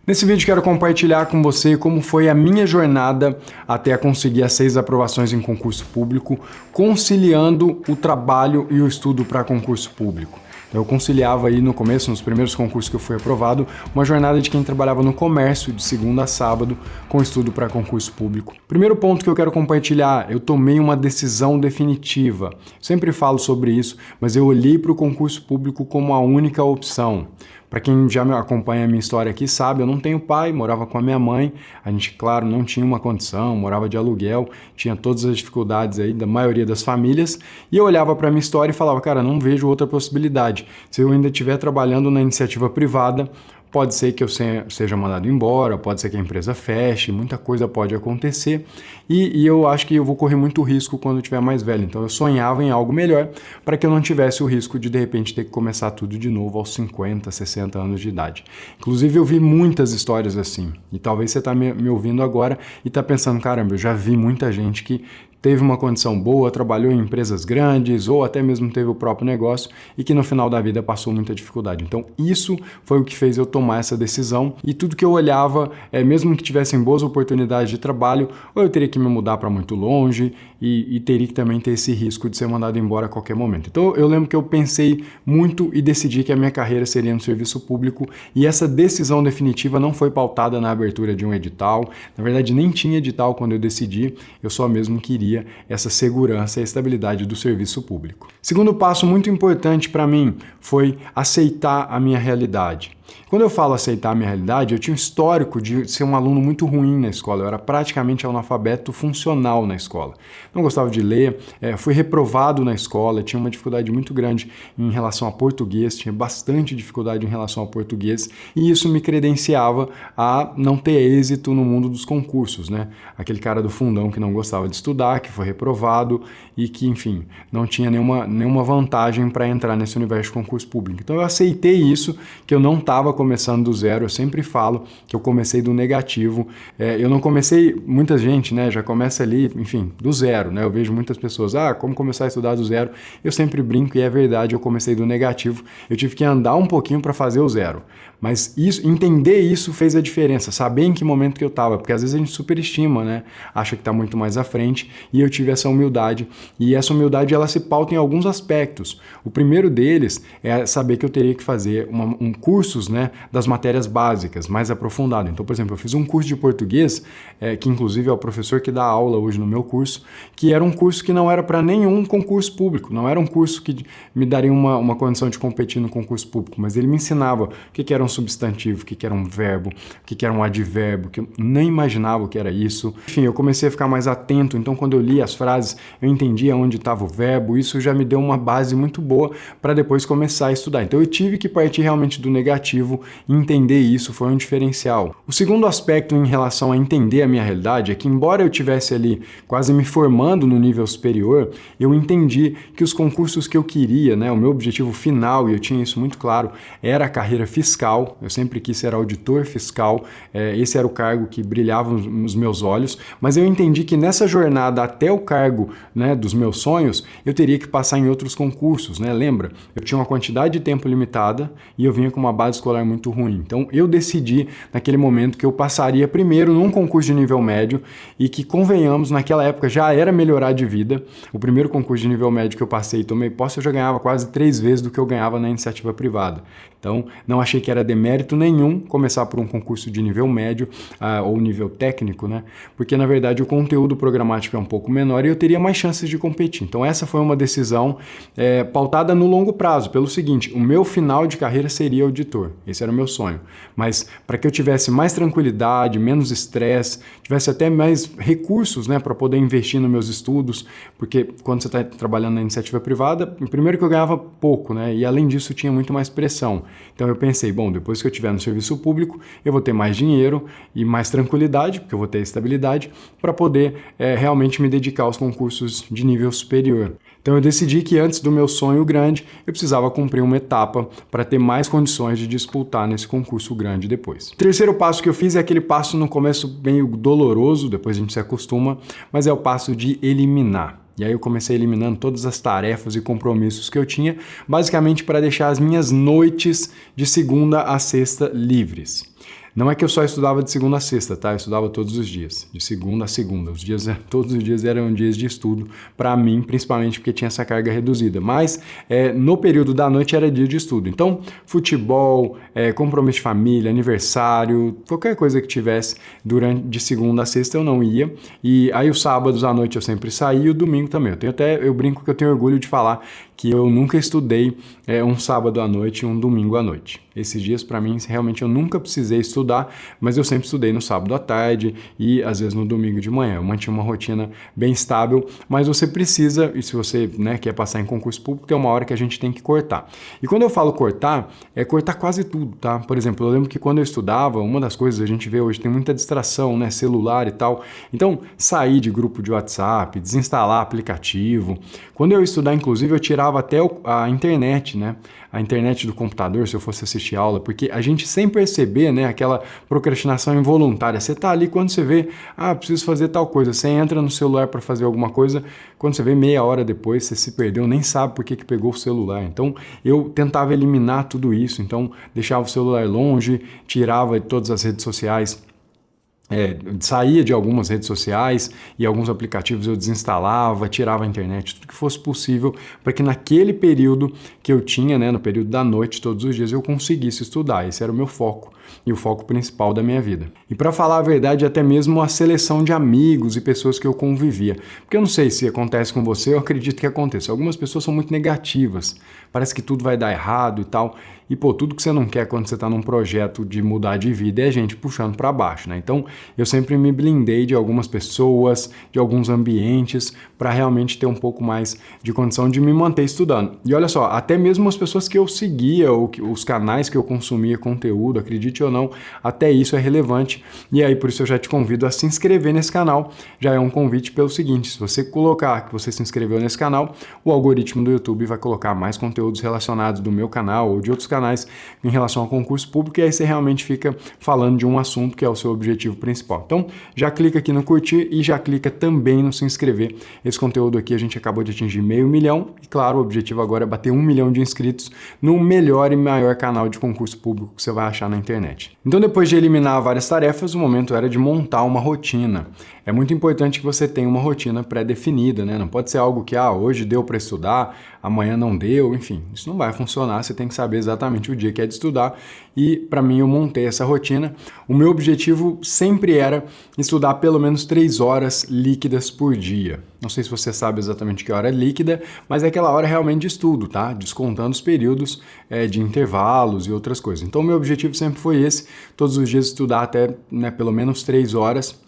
Nesse vídeo quero compartilhar com você como foi a minha jornada até conseguir as 6 aprovações em concurso público, conciliando o trabalho e o estudo para concurso público. Eu conciliava aí no começo, nos primeiros concursos que eu fui aprovado, uma jornada de quem trabalhava no comércio de segunda a sábado com estudo para concurso público. Primeiro ponto que eu quero compartilhar, eu tomei uma decisão definitiva. Sempre falo sobre isso, mas eu olhei para o concurso público como a única opção. Para quem já me acompanha a minha história aqui sabe, eu não tenho pai, morava com a minha mãe, a gente, claro, não tinha uma condição, morava de aluguel, tinha todas as dificuldades aí da maioria das famílias, e eu olhava para a minha história e falava, cara, não vejo outra possibilidade. Se eu ainda estiver trabalhando na iniciativa privada, pode ser que eu seja mandado embora, pode ser que a empresa feche, muita coisa pode acontecer e eu acho que eu vou correr muito risco quando eu estiver mais velho. Então eu sonhava em algo melhor para que eu não tivesse o risco de repente ter que começar tudo de novo aos 50, 60 anos de idade. Inclusive eu vi muitas histórias assim e talvez você está me ouvindo agora e está pensando, caramba, eu já vi muita gente que teve uma condição boa, trabalhou em empresas grandes ou até mesmo teve o próprio negócio e que no final da vida passou muita dificuldade. Então isso foi o que fez eu tomar essa decisão e tudo que eu olhava, mesmo que tivessem boas oportunidades de trabalho, ou eu teria que me mudar para muito longe e teria que também ter esse risco de ser mandado embora a qualquer momento. Então eu lembro que eu pensei muito e decidi que a minha carreira seria no serviço público e essa decisão definitiva não foi pautada na abertura de um edital, na verdade nem tinha edital quando eu decidi, eu só mesmo queria essa segurança e estabilidade do serviço público. Segundo passo muito importante para mim foi aceitar a minha realidade. Quando eu falo aceitar a minha realidade, eu tinha um histórico de ser um aluno muito ruim na escola, eu era praticamente analfabeto funcional na escola. Não gostava de ler, fui reprovado na escola, tinha uma dificuldade muito grande em relação a português, tinha bastante dificuldade em relação ao português e isso me credenciava a não ter êxito no mundo dos concursos, né? Aquele cara do fundão que não gostava de estudar, que foi reprovado e que, enfim, não tinha nenhuma vantagem para entrar nesse universo de concurso público. Então eu aceitei isso, que eu não estava começando do zero, eu sempre falo que eu comecei do negativo, eu não comecei, muita gente, né, já começa ali, enfim, do zero, né, eu vejo muitas pessoas, como começar a estudar do zero, eu sempre brinco e é verdade, eu comecei do negativo, eu tive que andar um pouquinho para fazer o zero, mas entender isso fez a diferença, saber em que momento que eu estava, porque às vezes a gente superestima, né, acha que está muito mais à frente e eu tive essa humildade e essa humildade ela se pauta em alguns aspectos, o primeiro deles é saber que eu teria que fazer cursos, né, das matérias básicas, mais aprofundado. Então, por exemplo, eu fiz um curso de português, que inclusive é o professor que dá aula hoje no meu curso, que era um curso que não era para nenhum concurso público, não era um curso que me daria uma condição de competir no concurso público, mas ele me ensinava o que era um substantivo, o que era um verbo, o que era um advérbio, que eu nem imaginava o que era isso. Enfim, eu comecei a ficar mais atento, então quando eu li as frases, eu entendia onde estava o verbo, isso já me deu uma base muito boa para depois começar a estudar. Então eu tive que partir realmente do negativo e entender isso foi um diferencial. O segundo aspecto em relação a entender a minha realidade é que, embora eu tivesse ali quase me formando no nível superior, eu entendi que os concursos que eu queria, né, o meu objetivo final, e eu tinha isso muito claro, era a carreira fiscal, eu sempre quis ser auditor fiscal, esse era o cargo que brilhava nos meus olhos, mas eu entendi que nessa jornada até o cargo, né, dos meus sonhos, eu teria que passar em outros concursos, né? Lembra? Eu tinha uma quantidade de tempo limitada e eu vinha com uma base escolar muito ruim. Então eu decidi naquele momento que eu passaria primeiro num concurso de nível médio e que, convenhamos, naquela época já era melhorar de vida. O primeiro concurso de nível médio que eu passei e tomei posse, eu já ganhava quase 3 vezes do que eu ganhava na iniciativa privada. Então não achei que era demérito nenhum começar por um concurso de nível médio ou nível técnico, né? Porque na verdade o conteúdo programático é um pouco menor e eu teria mais chances de competir. Então essa foi uma decisão pautada no longo prazo, pelo seguinte, o meu final de carreira seria auditor, esse era o meu sonho, mas para que eu tivesse mais tranquilidade, menos estresse, tivesse até mais recursos, né, para poder investir nos meus estudos, porque quando você está trabalhando na iniciativa privada, primeiro que eu ganhava pouco, né, e além disso tinha muito mais pressão, então eu pensei, bom, depois que eu estiver no serviço público, eu vou ter mais dinheiro e mais tranquilidade, porque eu vou ter estabilidade, para poder realmente me dedicar aos concursos de nível superior. Então eu decidi que antes do meu sonho grande, eu precisava cumprir uma etapa para ter mais condições de disputar nesse concurso grande depois. O terceiro passo que eu fiz é aquele passo no começo meio doloroso, depois a gente se acostuma, mas é o passo de eliminar. E aí eu comecei eliminando todas as tarefas e compromissos que eu tinha, basicamente para deixar as minhas noites de segunda a sexta livres. Não é que eu só estudava de segunda a sexta, tá? Eu estudava todos os dias, de segunda a segunda. Todos os dias eram dias de estudo para mim, principalmente porque tinha essa carga reduzida. Mas no período da noite era dia de estudo. Então, futebol, compromisso de família, aniversário, qualquer coisa que tivesse de segunda a sexta eu não ia. E aí os sábados à noite eu sempre saía e o domingo também. Eu brinco que eu tenho orgulho de falar que eu nunca estudei um sábado à noite e um domingo à noite. Esses dias, para mim, realmente eu nunca precisei estudar, mas eu sempre estudei no sábado à tarde e às vezes no domingo de manhã. Eu mantinha uma rotina bem estável, mas você precisa, e se você quer passar em concurso público, tem uma hora que a gente tem que cortar. E quando eu falo cortar, é cortar quase tudo, tá? Por exemplo, eu lembro que quando eu estudava, uma das coisas a gente vê hoje, tem muita distração, né? Celular e tal. Então, sair de grupo de WhatsApp, desinstalar aplicativo. Quando eu ia estudar, inclusive, eu tirava até a internet, né? A internet do computador, se eu fosse assistir aula, porque a gente sem perceber, né, aquela procrastinação involuntária, você tá ali quando você vê, preciso fazer tal coisa, você entra no celular para fazer alguma coisa, quando você vê meia hora depois, você se perdeu, nem sabe por que pegou o celular. Então, eu tentava eliminar tudo isso, então deixava o celular longe, tirava de todas as redes sociais, saía de algumas redes sociais e alguns aplicativos eu desinstalava, tirava a internet, tudo que fosse possível para que naquele período que eu tinha, né, no período da noite, todos os dias, eu conseguisse estudar. Esse era o meu foco e o foco principal da minha vida. E para falar a verdade, até mesmo a seleção de amigos e pessoas que eu convivia. Porque eu não sei se acontece com você, eu acredito que aconteça. Algumas pessoas são muito negativas, parece que tudo vai dar errado e tal. E, tudo que você não quer quando você está num projeto de mudar de vida é a gente puxando para baixo, né? Então, eu sempre me blindei de algumas pessoas, de alguns ambientes, para realmente ter um pouco mais de condição de me manter estudando. E olha só, até mesmo as pessoas que eu seguia, os canais que eu consumia conteúdo, acredite ou não, até isso é relevante. E aí, por isso eu já te convido a se inscrever nesse canal. Já é um convite pelo seguinte, se você colocar que você se inscreveu nesse canal, o algoritmo do YouTube vai colocar mais conteúdos relacionados do meu canal ou de outros canais em relação ao concurso público, e aí você realmente fica falando de um assunto que é o seu objetivo principal. Então, já clica aqui no curtir e já clica também no se inscrever. Esse conteúdo aqui a gente acabou de atingir 500 mil e, claro, o objetivo agora é bater 1 milhão de inscritos no melhor e maior canal de concurso público que você vai achar na internet. Então, depois de eliminar várias tarefas, o momento era de montar uma rotina. É muito importante que você tenha uma rotina pré-definida, né? Não pode ser algo que, hoje deu para estudar, amanhã não deu, enfim, isso não vai funcionar, você tem que saber exatamente o dia que é de estudar e para mim eu montei essa rotina. O meu objetivo sempre era estudar pelo menos 3 horas líquidas por dia. Não sei se você sabe exatamente que hora é líquida, mas é aquela hora realmente de estudo, tá? Descontando os períodos de intervalos e outras coisas. Então o meu objetivo sempre foi esse, todos os dias estudar até pelo menos 3 horas,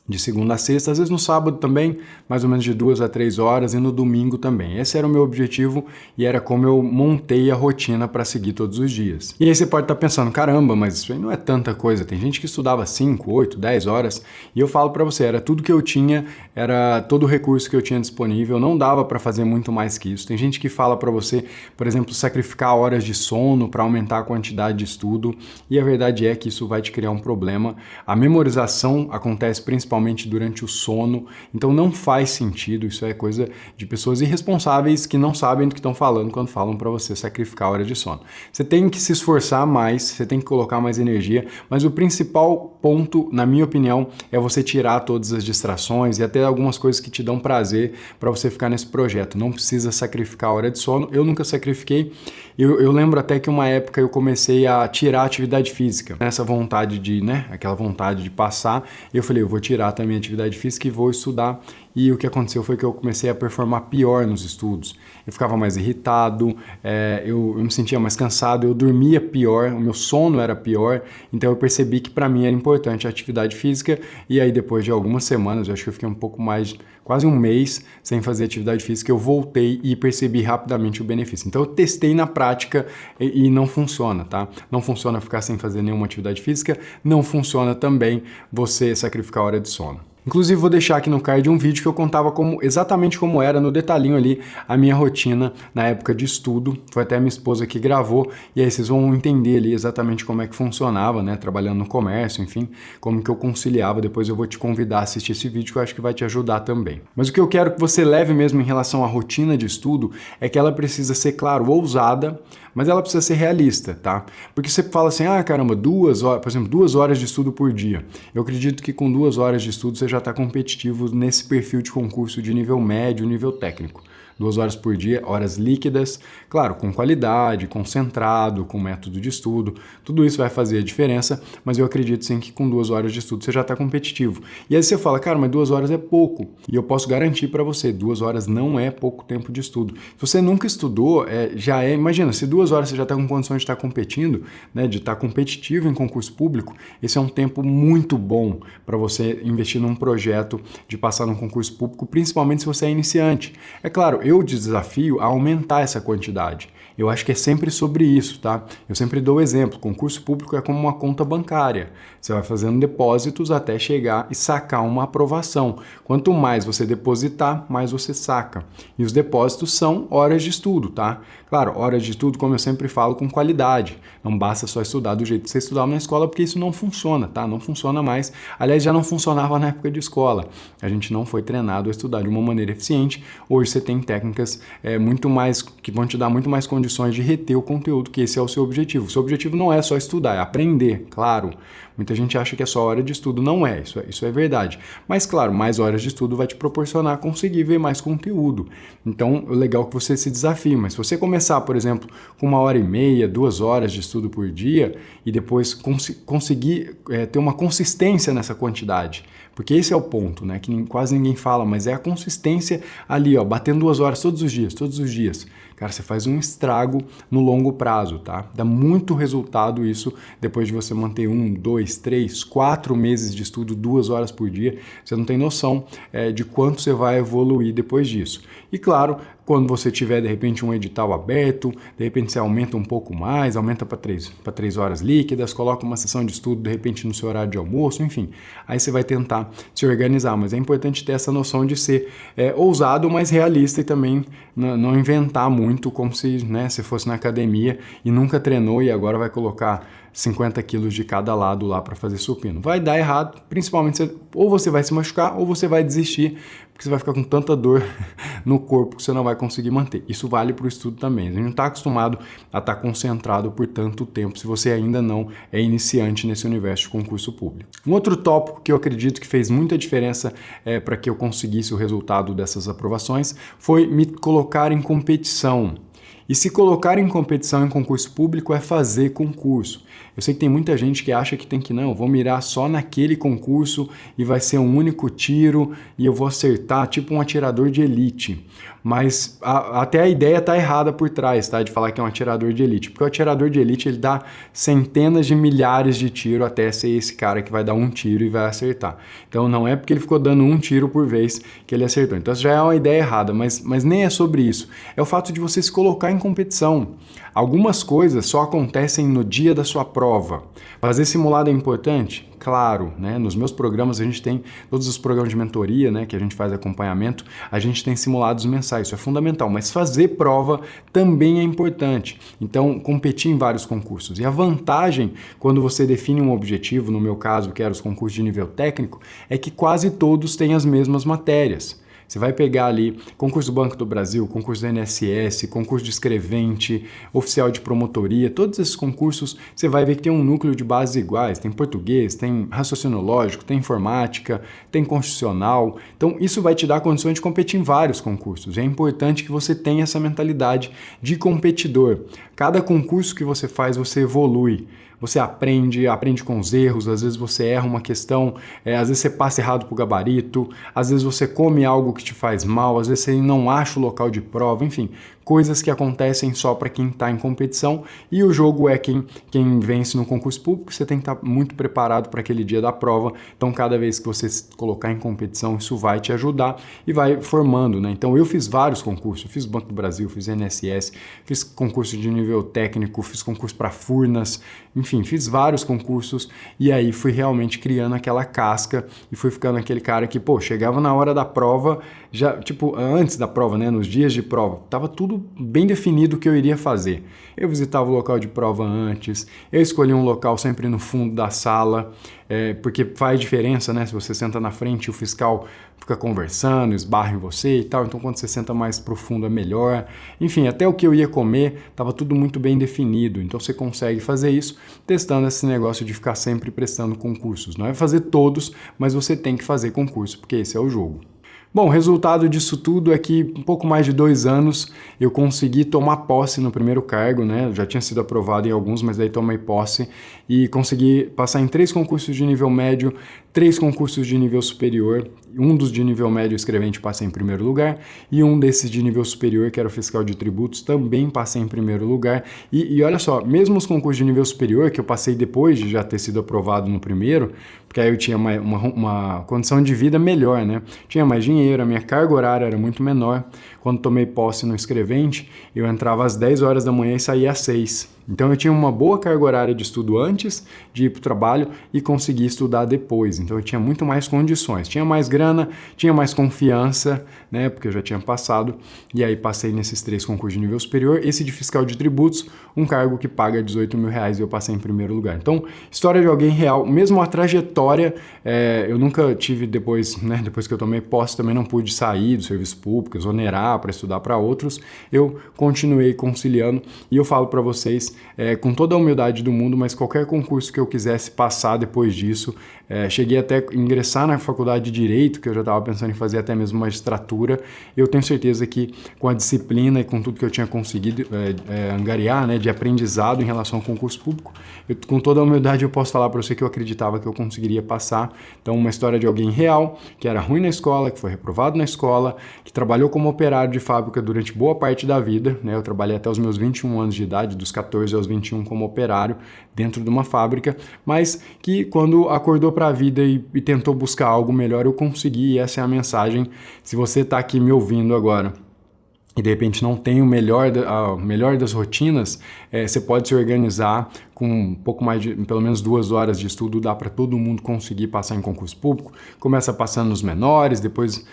de segunda a sexta, às vezes no sábado também, mais ou menos de 2 a 3 horas, e no domingo também. Esse era o meu objetivo e era como eu montei a rotina para seguir todos os dias. E aí você pode estar pensando, caramba, mas isso aí não é tanta coisa. Tem gente que estudava 5, 8, 10 horas, e eu falo para você, era tudo que eu tinha, era todo o recurso que eu tinha disponível, não dava para fazer muito mais que isso. Tem gente que fala para você, por exemplo, sacrificar horas de sono para aumentar a quantidade de estudo, e a verdade é que isso vai te criar um problema. A memorização acontece principalmente durante o sono, então não faz sentido, isso é coisa de pessoas irresponsáveis que não sabem do que estão falando quando falam para você sacrificar horas de sono. Você tem que se esforçar mais, você tem que colocar mais energia, mas o principal ponto, na minha opinião, é você tirar todas as distrações e até algumas coisas que te dão prazer para você ficar nesse projeto. Não precisa sacrificar a hora de sono, eu nunca sacrifiquei. Eu lembro até que uma época eu comecei a tirar a atividade física, essa vontade de, aquela vontade de passar, eu falei, eu vou tirar também a atividade física e vou estudar. E o que aconteceu foi que eu comecei a performar pior nos estudos. Eu ficava mais irritado, eu me sentia mais cansado, eu dormia pior, o meu sono era pior, então eu percebi que para mim era importante a atividade física, e aí depois de algumas semanas, eu acho que eu fiquei um pouco mais, quase um mês sem fazer atividade física, eu voltei e percebi rapidamente o benefício. Então eu testei na prática e não funciona, tá? Não funciona ficar sem fazer nenhuma atividade física, não funciona também você sacrificar a hora de sono. Inclusive vou deixar aqui no card um vídeo que eu contava exatamente como era, no detalhinho ali, a minha rotina na época de estudo. Foi até a minha esposa que gravou, e aí vocês vão entender ali exatamente como é que funcionava, né, trabalhando no comércio, enfim, como que eu conciliava. Depois eu vou te convidar a assistir esse vídeo, que eu acho que vai te ajudar também. Mas o que eu quero que você leve mesmo em relação à rotina de estudo é que ela precisa ser, claro, ousada, mas ela precisa ser realista, tá? Porque você fala assim, ah, caramba, 2 horas, por exemplo, 2 horas de estudo por dia. Eu acredito que com 2 horas de estudo você já está competitivo nesse perfil de concurso de nível médio, nível técnico. 2 horas por dia, horas líquidas, claro, com qualidade, concentrado, com método de estudo, tudo isso vai fazer a diferença, mas eu acredito sim que com 2 horas de estudo você já está competitivo. E aí você fala, cara, mas 2 horas é pouco, e eu posso garantir para você, 2 horas não é pouco tempo de estudo. Se você nunca estudou, imagina, se 2 horas você já está com condições de estar competindo, né, de estar competitivo em concurso público, esse é um tempo muito bom para você investir num projeto de passar num concurso público, principalmente se você é iniciante. É claro, eu desafio a aumentar essa quantidade. Eu acho que é sempre sobre isso, tá? Eu sempre dou exemplo, concurso público é como uma conta bancária. Você vai fazendo depósitos até chegar e sacar uma aprovação. Quanto mais você depositar, mais você saca. E os depósitos são horas de estudo, tá? Claro, horas de estudo, como eu sempre falo, com qualidade. Não basta só estudar do jeito que você estudava na escola, porque isso não funciona, tá? Não funciona mais. Aliás, já não funcionava na época de escola. A gente não foi treinado a estudar de uma maneira eficiente. Hoje você tem técnicas muito mais, que vão te dar muito mais condições de reter o conteúdo, que esse é o seu objetivo. O seu objetivo não é só estudar, é aprender, claro. Muita gente acha que é só hora de estudo, não é, isso é verdade. Mas claro, mais horas de estudo vai te proporcionar conseguir ver mais conteúdo. Então, é legal que você se desafie, mas se você começar, por exemplo, com 1h30, 2 horas de estudo por dia e depois conseguir ter uma consistência nessa quantidade, porque esse é o ponto, né, que quase ninguém fala, mas é a consistência ali, ó, batendo 2 horas todos os dias. Cara, você faz um estrago no longo prazo, tá? Dá muito resultado isso depois de você manter 1, 2, 3, 4 meses de estudo, 2 horas por dia. Você não tem noção de quanto você vai evoluir depois disso. E claro, quando você tiver de repente um edital aberto, de repente você aumenta um pouco mais, aumenta para 3 horas líquidas, coloca uma sessão de estudo de repente no seu horário de almoço, enfim. Aí você vai tentar se organizar, mas é importante ter essa noção de ser ousado, mas realista e também não inventar muito como se, né, se fosse na academia e nunca treinou e agora vai colocar 50 quilos de cada lado lá para fazer supino. Vai dar errado, principalmente ou você vai se machucar ou você vai desistir, porque você vai ficar com tanta dor no corpo que você não vai conseguir manter. Isso vale para o estudo também. A gente não está acostumado a estar concentrado por tanto tempo se você ainda não é iniciante nesse universo de concurso público. Um outro tópico que eu acredito que fez muita diferença para que eu conseguisse o resultado dessas aprovações foi me colocar em competição. E se colocar em competição em concurso público é fazer concurso. Eu sei que tem muita gente que acha que tem que, não, eu vou mirar só naquele concurso e vai ser um único tiro e eu vou acertar, tipo um atirador de elite. Mas até a ideia tá errada por trás, tá? De falar que é um atirador de elite. Porque o atirador de elite, ele dá centenas de milhares de tiros até ser esse cara que vai dar um tiro e vai acertar. Então não é porque ele ficou dando um tiro por vez que ele acertou. Então já é uma ideia errada, mas nem é sobre isso. É o fato de você se colocar em competição. Algumas coisas só acontecem no dia da sua prova. Fazer simulado é importante? Claro, né? Nos meus programas a gente tem todos os programas de mentoria, né, que a gente faz acompanhamento, a gente tem simulados mensais, isso é fundamental, mas fazer prova também é importante. Então, competir em vários concursos. E a vantagem quando você define um objetivo, no meu caso, que era os concursos de nível técnico, é que quase todos têm as mesmas matérias. Você vai pegar ali concurso do Banco do Brasil, concurso do INSS, concurso de escrevente, oficial de promotoria, todos esses concursos você vai ver que tem um núcleo de bases iguais, tem português, tem raciocínio lógico, tem informática, tem constitucional. Então isso vai te dar condições de competir em vários concursos. É importante que você tenha essa mentalidade de competidor. Cada concurso que você faz, você evolui. Você aprende com os erros, às vezes você erra uma questão, às vezes você passa errado para o gabarito, às vezes você come algo que te faz mal, às vezes você não acha o local de prova, enfim. coisas que acontecem só para quem está em competição, e o jogo é quem vence no concurso público. Você tem que estar muito preparado para aquele dia da prova, então cada vez que você se colocar em competição, isso vai te ajudar e vai formando, né? Então eu fiz vários concursos, eu fiz Banco do Brasil, fiz INSS, fiz concurso de nível técnico, fiz concurso para Furnas, enfim, fiz vários concursos e aí fui realmente criando aquela casca e fui ficando aquele cara que, pô, chegava na hora da prova, já, tipo, antes da prova, né, nos dias de prova, tava tudo bem definido o que eu iria fazer. Eu visitava o local de prova antes, eu escolhi um local sempre no fundo da sala, porque faz diferença, né, se você senta na frente, o fiscal fica conversando, esbarra em você e tal, então quando você senta mais profundo é melhor. Enfim, até o que eu ia comer, estava tudo muito bem definido, então você consegue fazer isso testando esse negócio de ficar sempre prestando concursos. Não é fazer todos, mas você tem que fazer concurso, porque esse é o jogo. Bom, o resultado disso tudo é que um pouco mais de 2 anos eu consegui tomar posse no primeiro cargo, né? Eu já tinha sido aprovado em alguns, mas daí tomei posse e consegui passar em 3 concursos de nível médio, 3 concursos de nível superior. Um dos de nível médio escrevente passei em primeiro lugar e um desses de nível superior, que era o fiscal de tributos, também passei em primeiro lugar. E olha só, mesmo os concursos de nível superior, que eu passei depois de já ter sido aprovado no primeiro, porque aí eu tinha uma condição de vida melhor, né? Tinha mais dinheiro, a minha carga horária era muito menor. Quando tomei posse no escrevente, eu entrava às 10 horas da manhã e saía às 6. Então eu tinha uma boa carga horária de estudo antes de ir para o trabalho e consegui estudar depois. Então eu tinha muito mais condições, tinha mais grana, tinha mais confiança, né? Porque eu já tinha passado. E aí passei nesses 3 concursos de nível superior. Esse de fiscal de tributos, um cargo que paga 18 mil reais e eu passei em primeiro lugar. Então, história de alguém real, mesmo a trajetória, eu nunca tive depois, né? Depois que eu tomei posse, também não pude sair do serviço público, exonerar para estudar para outros. Eu continuei conciliando e eu falo para vocês, com toda a humildade do mundo, mas qualquer concurso que eu quisesse passar depois disso, cheguei até a ingressar na faculdade de Direito, que eu já estava pensando em fazer até mesmo magistratura. Eu tenho certeza que com a disciplina e com tudo que eu tinha conseguido angariar, né, de aprendizado em relação ao concurso público, com toda a humildade eu posso falar para você que eu acreditava que eu conseguiria passar. Então, uma história de alguém real, que era ruim na escola, que foi reprovado na escola, que trabalhou como operário de fábrica durante boa parte da vida, né? Eu trabalhei até os meus 21 anos de idade, dos 14 aos 21 como operário dentro de uma fábrica, mas que quando acordou para a vida e tentou buscar algo melhor, eu consegui, e essa é a mensagem. Se você está aqui me ouvindo agora e de repente não tem a melhor das rotinas, você pode se organizar com um pouco mais de, pelo menos 2 horas de estudo, dá para todo mundo conseguir passar em concurso público. Começa passando nos menores, depois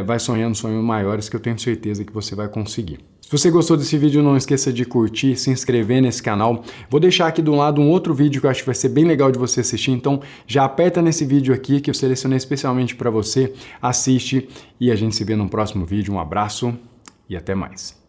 vai sonhando sonhos maiores, que eu tenho certeza que você vai conseguir. Se você gostou desse vídeo, não esqueça de curtir, se inscrever nesse canal. Vou deixar aqui do lado um outro vídeo que eu acho que vai ser bem legal de você assistir, então já aperta nesse vídeo aqui que eu selecionei especialmente para você, assiste e a gente se vê no próximo vídeo. Um abraço e até mais.